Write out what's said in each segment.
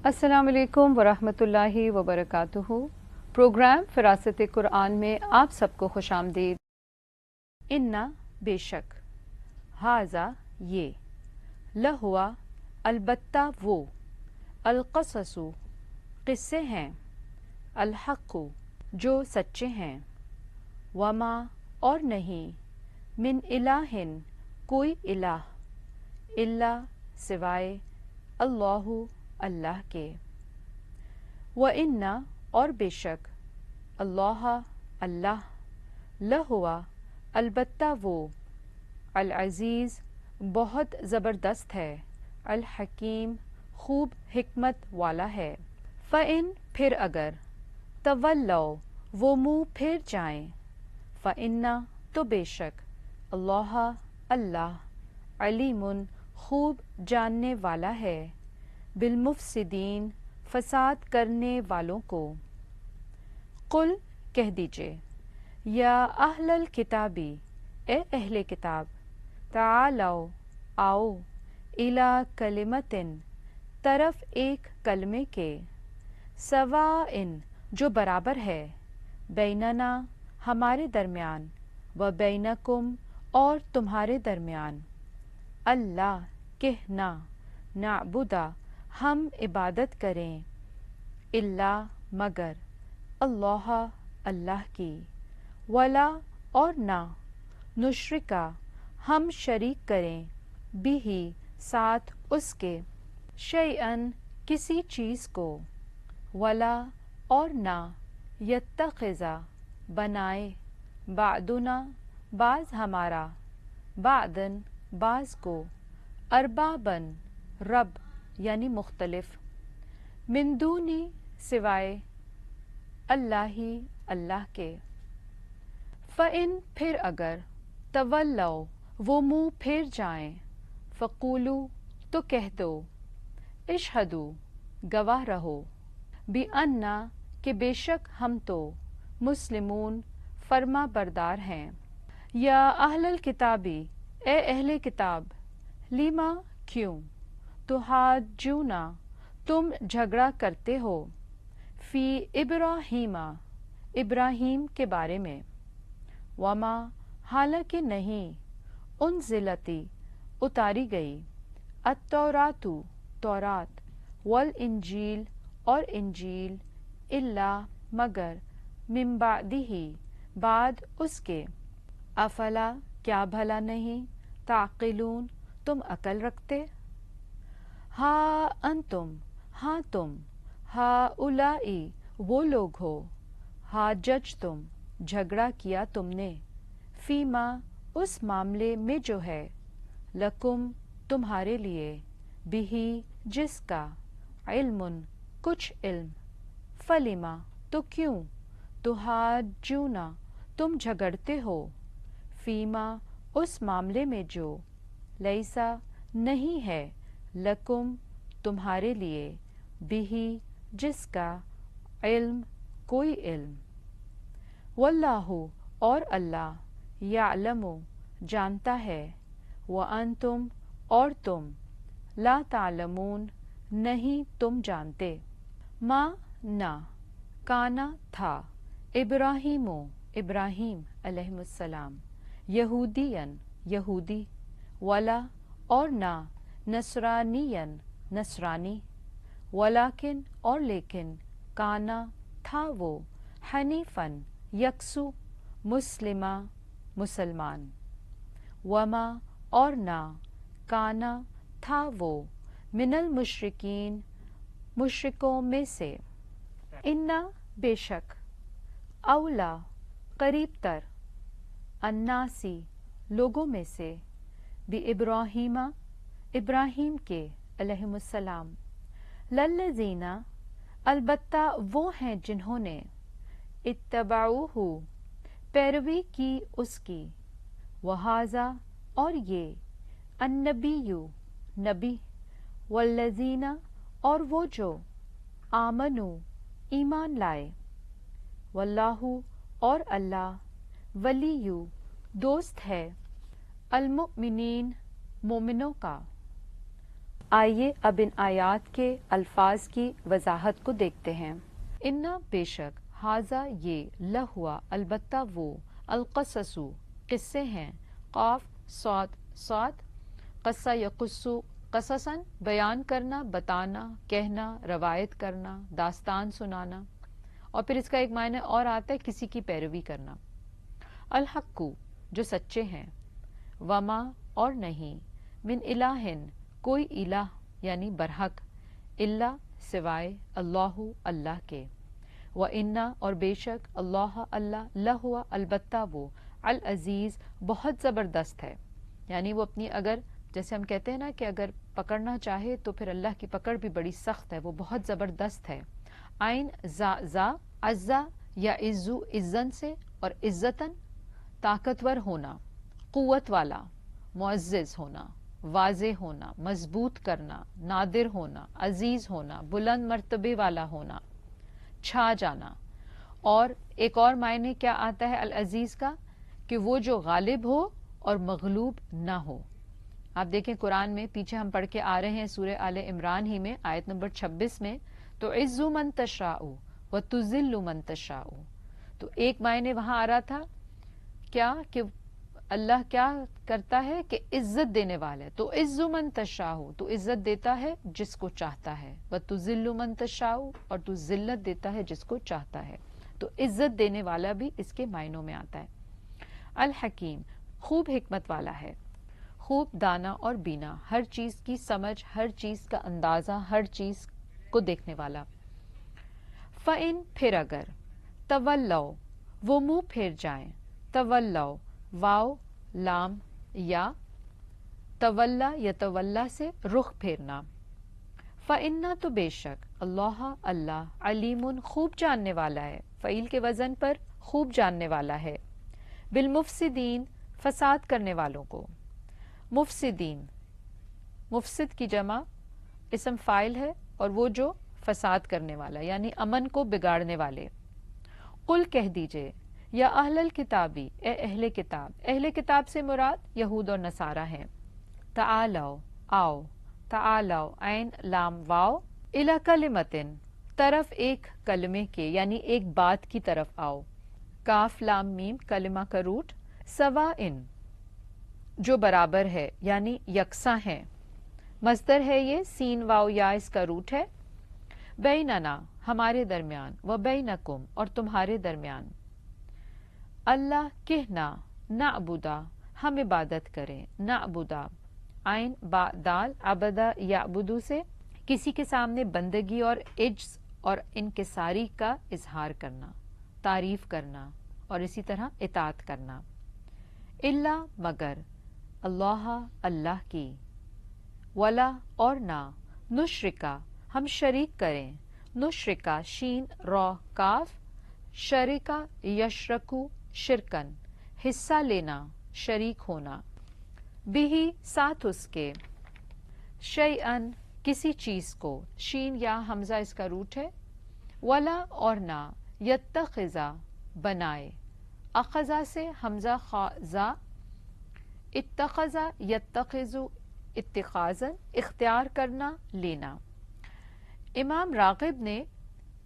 السلام علیکم ورحمۃ اللہ وبرکاتہ۔ پروگرام فراست قرآن میں آپ سب کو خوش آمدید۔ انا بے شک، ہاذا یہ، لہوا البتہ وہ، القصص قصے ہیں، الحق جو سچے ہیں، وما اور نہیں، من الہ کوئی الہ، الا سوائے، اللہ اللہ کے، وَإِنَّ اور بے شک، اللہ اللہ، لہوا البتہ وہ، العزیز بہت زبردست ہے، الحکیم خوب حکمت والا ہے۔ فَإِن پھر اگر، تولوا وہ منہ پھر جائیں، فَإِنَّ تو بے شک، اللہ اللہ، علیم خوب جاننے والا ہے، بالمفسدین فساد کرنے والوں کو۔ قل کہہ دیجئے، یا اہل الکتابی اے اہل کتاب، تعالوا آؤ، الی کلمۃ طرف ایک کلمے کے، سواء جو برابر ہے، بیننا ہمارے درمیان، و بینکم اور تمہارے درمیان، اللہ کہ نہ، نعبدا ہم عبادت کریں، الا مگر، اللہ اللہ کی، ولا اور نہ، نشرکا ہم شریک کریں، بھی ساتھ اس کے، شیئن کسی چیز کو، ولا اور نہ، یتخذا بنائے، بعدنا بعض ہمارا، بعدن بعض کو، اربابن رب یعنی مختلف، من دونی سوائے، اللہ اللہ کے۔ فَإِن پھر اگر، تولوا وہ منہ پھر جائیں، فقولوا تو کہہ دو، اشہدوا گواہ رہو، بِأَنَّا کہ بے شک ہم تو، مسلمون فرما بردار ہیں۔ یا اہل الکتابی اے اہل کتاب، لما کیوں، تحاجون تم جھگڑا کرتے ہو، فی ابراہیم ابراہیم کے بارے میں، وما حالانکہ نہیں، انزلتی اتاری گئی، التورات تورات، والانجیل اور انجیل، الا مگر، من بعدہ بعد اس کے، افلا کیا بھلا نہیں، تعقلون تم عقل رکھتے، ہاں انتم ہاں تم، ہؤلائی وہ لوگ ہو، حاججتم جھگڑا کیا تم نے، فیما اس معاملے میں جو ہے، لکم تمہارے لیے، بہی جس کا، علم کچھ علم، فلما تو کیوں، تحاجون تم جھگڑتے ہو، فیما اس معاملے میں جو، لیسا نہیں ہے، لکم تمہارے لیے، بہی جس کا، علم کوئی علم، واللہ اور اللہ، یعلم جانتا ہے، وانتم اور تم، لا تعلمون نہیں تم جانتے، ما نہ، کانا تھا، ابراہیم ابراہیم علیہ السلام، یہودین یہودی، ولا اور نہ، نصرانین نصرانی، ولیکن اور لیکن، کانا تھا وہ، حنیفاً یکسو، مسلمہ مسلمان، وما اور نہ، کانا تھا وہ، من المشرکین مشرکوں میں سے، انا بے شک، اولا قریب تر، الناسی لوگوں میں سے، بِإبراہیم ابراہیم کے علیہ السلام، للذین البتہ وہ ہیں جنہوں نے، اتبعوہ پیروی کی اس کی، وہذا اور یہ، النبی نبی، والذین اور وہ جو، آمنو ایمان لائے، واللہ اور اللہ، ولی دوست ہے، المؤمنین مومنوں کا، آئیے اب ان آیات کے الفاظ کی وضاحت کو دیکھتے ہیں۔ انا بے شک، حاضہ یہ، لہوا البتہ وہ، القصصو قصے ہیں، قاف صاد صاد، قصہ یقصو قصصاً بیان کرنا، بتانا، کہنا، روایت کرنا، داستان سنانا، اور پھر اس کا ایک معنی اور آتا ہے کسی کی پیروی کرنا۔ الحق جو سچے ہیں، وما اور نہیں، من الہن کوئی الہ یعنی برحق، الا سوائے، اللہ اللہ کے، وَإِنَّا اور بے شک، اللہ اللہ، لہوا البتہ وہ، العزیز بہت زبردست ہے، یعنی وہ اپنی، اگر جیسے ہم کہتے ہیں نا کہ اگر پکڑنا چاہے تو پھر اللہ کی پکڑ بھی بڑی سخت ہے، وہ بہت زبردست ہے۔ عین زا عزا یا عزو عزن سے، اور عزتاً طاقتور ہونا، قوت والا، معزز ہونا، واضح ہونا، مضبوط کرنا، نادر ہونا، عزیز ہونا، بلند مرتبے والا ہونا، چھا جانا۔ اور ایک اور معنی کیا آتا ہے العزیز کا، کہ وہ جو غالب ہو اور مغلوب نہ ہو۔ آپ دیکھیں قرآن میں پیچھے ہم پڑھ کے آ رہے ہیں سورہ آل عمران ہی میں آیت نمبر 26 میں، تو عزو من تشاء و تذل من تشاء، تو ایک معنی وہاں آ رہا تھا کیا کہ اللہ کیا کرتا ہے کہ عزت دینے والا ہے، تو عزو من تشاء، تو عزت دیتا ہے جس کو چاہتا ہے، و تذل من تشاء، اور تو ذلت دیتا ہے جس کو چاہتا ہے، تو عزت دینے والا بھی اس کے معنوں میں آتا ہے۔ الحکیم خوب حکمت والا ہے، خوب دانا اور بینا، ہر چیز کی سمجھ، ہر چیز کا اندازہ، ہر چیز کو دیکھنے والا۔ فَإِن پھر اگر، تولو وہ منہ پھیر جائیں، تولو واو لام یا، تولا یا تولا سے رخ پھیرنا۔ فَإِنَّا تو بے شک، اللہ اللہ، علیم خوب جاننے والا ہے، فعیل کے وزن پر خوب جاننے والا ہے، بالمفسدین فساد کرنے والوں کو۔ مفسدین، مفسد کی جمع اسم فاعل ہے، اور وہ جو فساد کرنے والا یعنی امن کو بگاڑنے والے۔ قل کہہ دیجئے، یا اہل الکتابی اے اہل کتاب، اہل کتاب سے مراد یہود اور نصارہ ہیں، تعالو آؤ، تعالو عین لام واو، الی کلمتن طرف ایک کلمے کے یعنی ایک بات کی طرف آؤ، کاف لام میم کلمہ کا روٹ، سواء جو برابر ہے یعنی یکساں ہے، مصدر ہے یہ، سین واو یا اس کا روٹ ہے، بیننا ہمارے درمیان، و بینکم اور تمہارے درمیان، اللہ کہنا، نعبدا ہم عبادت کریں، نعبدا عین با دال، عبدا یعبدو سے کسی کے سامنے بندگی اور عجز اور انکساری کا اظہار کرنا، تعریف کرنا اور اسی طرح اطاعت کرنا، الا مگر، اللہ اللہ کی، ولا اور نہ، نشرکا ہم شریک کریں، نشرکا شین را کاف، شرکا یشرکو شرکن حصہ لینا، شریک ہونا، بھی ساتھ اس کے، شیئن کسی چیز کو، شین یا حمزہ اس کا روٹ ہے، ولا اور نہ، یتخذا بنائے، اخذا سے حمزہ خازا، اتخذا یتخذو اتخاذا اختیار کرنا، لینا۔ امام راغب نے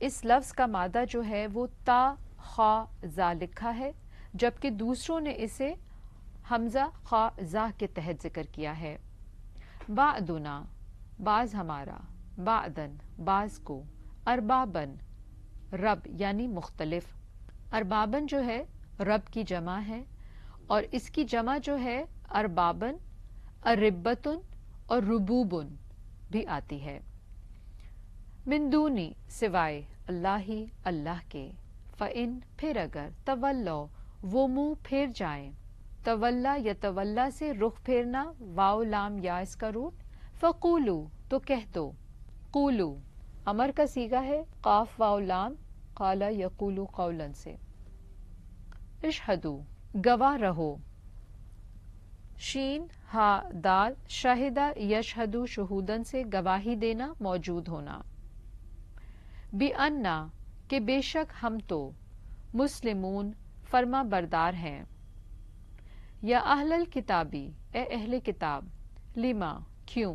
اس لفظ کا مادہ جو ہے وہ تا خا زا لکھا ہے، جبکہ دوسروں نے اسے حمزہ خا زا کے تحت ذکر کیا ہے۔ بعدنا بعض ہمارا، بعدن بعض کو، اربابن رب یعنی مختلف، اربابن جو ہے رب کی جمع ہے، اور اس کی جمع جو ہے اربابن، اربتن اور ربوبن بھی آتی ہے۔ من دونی سوائے، اللہ ہی اللہ کے، فإن پھر اگر، تولو وہ منہ پھیر جائیں، تولا یا تولا سے رخ پھیرنا، واو لام یا اس کا روٹ، فقولو تو کہہ دو، قولو امر کا صیغہ ہے، قاف واو لام، قال یقول قولا سے، اشہدو گواہ رہو، شین ہا دال، شاہدہ یشہدو شہودن سے گواہی دینا، موجود ہونا، بِأَنَّا کہ بے شک ہم تو، مسلمون فرما بردار ہیں، یا اہل الکتابی اے اہل کتاب، لما کیوں،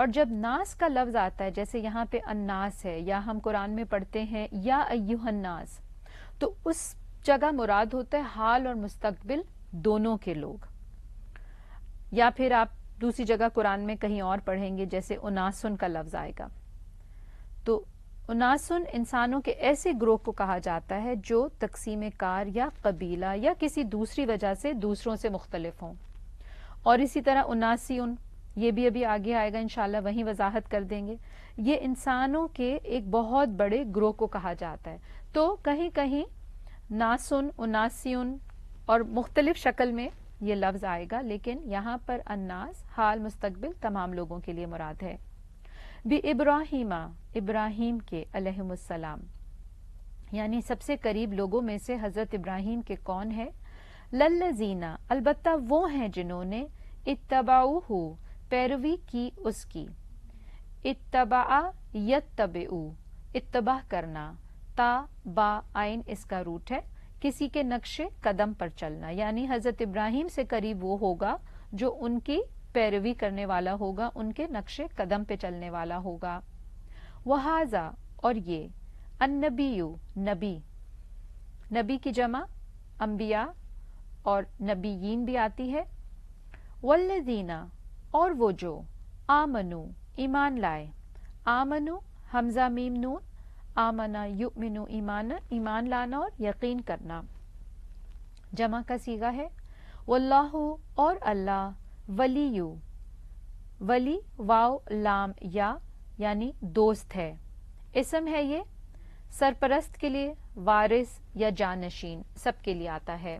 اور جب ناس کا لفظ آتا ہے جیسے یہاں پہ الناس ہے یا ہم قرآن میں پڑھتے ہیں یا ایھا الناس، تو اس جگہ مراد ہوتا ہے حال اور مستقبل دونوں کے لوگ. یا پھر آپ دوسری جگہ قرآن میں کہیں اور پڑھیں گے جیسے اناسن کا لفظ آئے گا. تو اناسن انسانوں کے ایسے گروہ کو کہا جاتا ہے جو تقسیم کار یا قبیلہ یا کسی دوسری وجہ سے دوسروں سے مختلف ہوں. اور اسی طرح اناسیون، یہ بھی ابھی آگے آئے گا انشاءاللہ، وہیں وضاحت کر دیں گے. یہ انسانوں کے ایک بہت بڑے گروہ کو کہا جاتا ہے. تو کہیں کہیں ناسن، اناسیون اور مختلف شکل میں یہ لفظ آئے گا، لیکن یہاں پر الناس حال مستقبل تمام لوگوں کے لیے مراد ہے. بھی ابراہیمہ، ابراہیم کے علیہم السلام، یعنی سب سے قریب لوگوں میں سے حضرت ابراہیم کے کون ہے؟ للذین، البتہ وہ ہیں جنہوں نے اتبعوہ، پیروی کی اس کی. اتبع یتبعو، اتباع کرنا، تا با عین اس کا روٹ ہے، کسی کے نقش قدم پر چلنا. یعنی حضرت ابراہیم سے قریب وہ ہوگا جو ان کی پیروی کرنے والا ہوگا، ان کے نقش قدم پہ چلنے والا ہوگا. وہذا، اور یہ، النبی، نبی، نبی کی جمع انبیاء اور نبیین بھی آتی ہے. والذین، اور وہ جو، آمنو، ایمان لائے. آمنو حمزہ میم نون، آمنا یؤمنو ایمانا، ایمان لانا اور یقین کرنا. جمع کا صیغہ ہے. واللہ، اور اللہ، ولی، ولی واو لام یا، یعنی دوست ہے. اسم ہے یہ، سرپرست کے لیے، وارث یا جانشین سب کے لیے آتا ہے.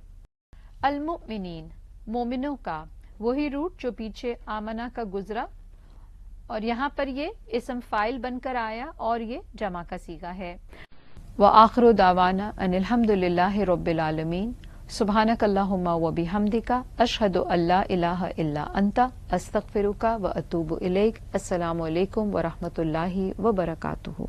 المؤمنین، مومنوں کا، وہی روٹ جو پیچھے آمنہ کا گزرا، اور یہاں پر یہ اسم فاعل بن کر آیا اور یہ جمع کا صیغہ ہے. وآخر دعوانا ان الحمد للہ رب العالمین. سبحانک اللہم وبحمدک، اشہد ان لا الہ الا انت، استغفرک واتوب الیک. السلام علیکم ورحمۃ اللہ وبرکاتہ.